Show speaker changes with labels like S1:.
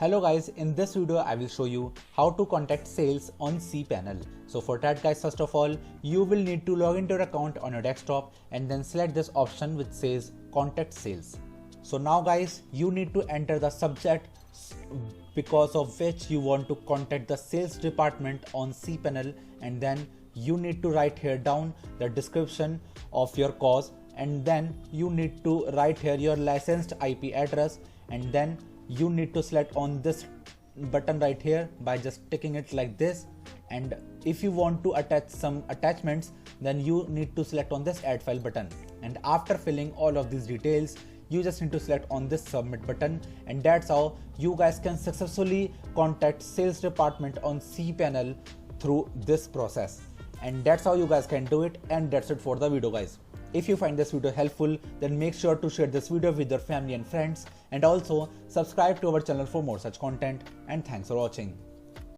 S1: Hello guys, in this video I will show you how to contact sales on cPanel. So for that guys, first of all, you will need to log into your account on your desktop and then select this option which says contact sales. So now guys, you need to enter the subject because of which you want to contact the sales department on cPanel, and then you need to write here down the description of your cause, and then you need to write here your licensed IP address, and then you need to select on this button right here by just ticking it like this. And if you want to attach some attachments, then you need to select on this add file button, and after filling all of these details you just need to select on this submit button, and that's how you guys can successfully contact sales department on cPanel through this process. And that's how you guys can do it. And that's it for the video guys. If you find this video helpful, then make sure to share this video with your family and friends, and also subscribe to our channel for more such content. And thanks for watching.